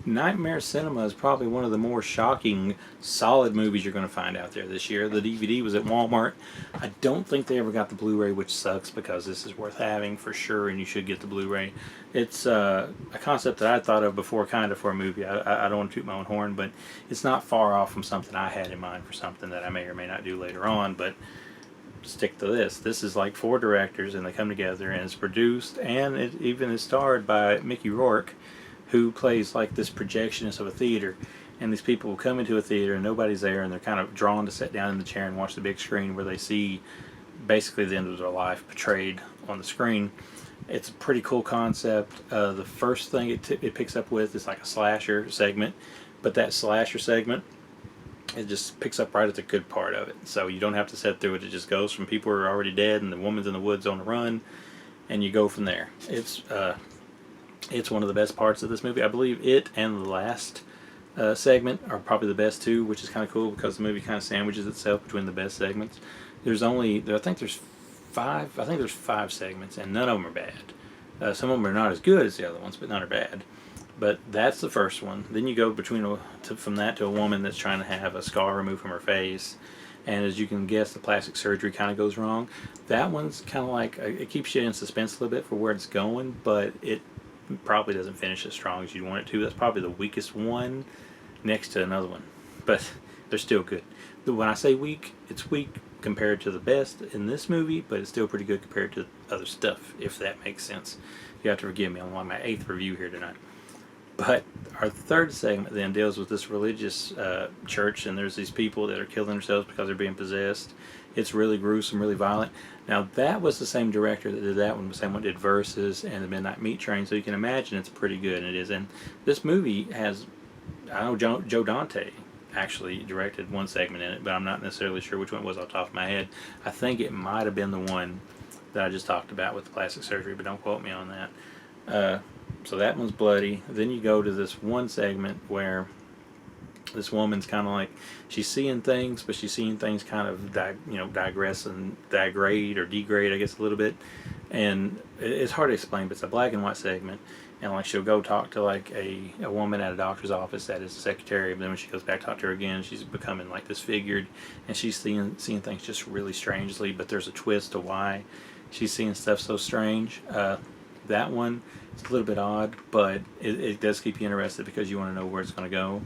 Nightmare Cinema is probably one of the more shocking, solid movies you're going to find out there this year. The DVD was at Walmart. I don't think they ever got the Blu-ray, which sucks because this is worth having for sure, and you should get the Blu-ray. It's a concept that I thought of before, kind of for a movie. I don't want to toot my own horn, but it's not far off from something I had in mind for something that I may or may not do later on. But stick to this. This is like 4 directors, and they come together, and it's produced, and it even is starred by Mickey Rourke, who plays like this projectionist of a theater. And these people will come into a theater and nobody's there, and they're kind of drawn to sit down in the chair and watch the big screen where they see basically the end of their life portrayed on the screen. It's a pretty cool concept. The first thing it picks up with is like a slasher segment, but that slasher segment, it just picks up right at the good part of it. So you don't have to sit through it. It just goes from people who are already dead and the woman's in the woods on the run, and you go from there. It's one of the best parts of this movie. I believe it and the last segment are probably the best too, which is kind of cool because the movie kind of sandwiches itself between the best segments. I think there's 5 segments, and none of them are bad. Some of them are not as good as the other ones, but none are bad. But that's the first one. Then you go from that to a woman that's trying to have a scar removed from her face, and as you can guess, the plastic surgery kind of goes wrong. That one's kind of like, it keeps you in suspense a little bit for where it's going, but it probably doesn't finish as strong as you want it to. That's probably the weakest one next to another one, but they're still good. When I say weak, it's weak compared to the best in this movie, but it's still pretty good compared to other stuff, if that makes sense. You have to forgive me, I'm on my 8th review here tonight. But our third segment then deals with this religious church, and there's these people that are killing themselves because they're being possessed. It's really gruesome, really violent. Now, that was the same director that did that one, the same one did Versus and The Midnight Meat Train, so you can imagine it's pretty good, and it is. And this movie has, I know Joe Dante actually directed one segment in it, but I'm not necessarily sure which one it was off the top of my head. I think it might have been the one that I just talked about with the plastic surgery, but don't quote me on that. So that one's bloody. Then you go to this one segment where this woman's kind of like, she's seeing things, but she's seeing things kind of digress and degrade, I guess, a little bit. And it's hard to explain, but it's a black and white segment. And like, she'll go talk to like a woman at a doctor's office that is a secretary, but then when she goes back to talk to her again, she's becoming like disfigured, and she's seeing things just really strangely, but there's a twist to why she's seeing stuff so strange. That one, it's a little bit odd, but it does keep you interested because you want to know where it's going to go.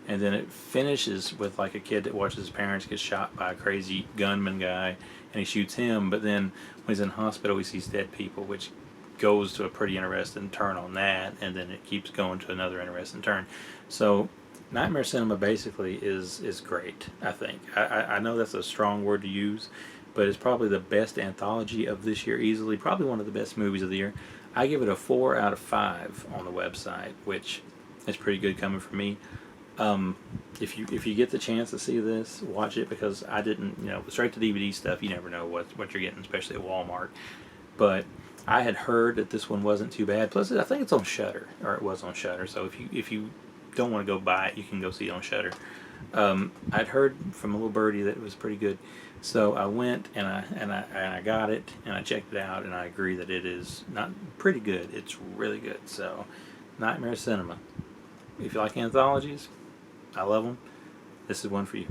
And then it finishes with like a kid that watches his parents get shot by a crazy gunman guy, and he shoots him, but then when he's in hospital he sees dead people, which goes to a pretty interesting turn on that, and then it keeps going to another interesting turn. So Nightmare Cinema basically is great, I think. I know that's a strong word to use, but it's probably the best anthology of this year easily, probably one of the best movies of the year. I give it a 4 out of 5 on the website, which is pretty good coming from me. If you get the chance to see this, watch it, because I didn't, straight to DVD stuff, you never know what you're getting, especially at Walmart. But I had heard that this one wasn't too bad. Plus, I think it's on Shudder, or it was on Shudder. So if you don't want to go buy it, you can go see it on Shudder. I'd heard from a little birdie that it was pretty good, so I went and I got it, and I checked it out, and I agree that it is not pretty good. It's really good. So, Nightmare Cinema. If you like anthologies, I love them. This is one for you.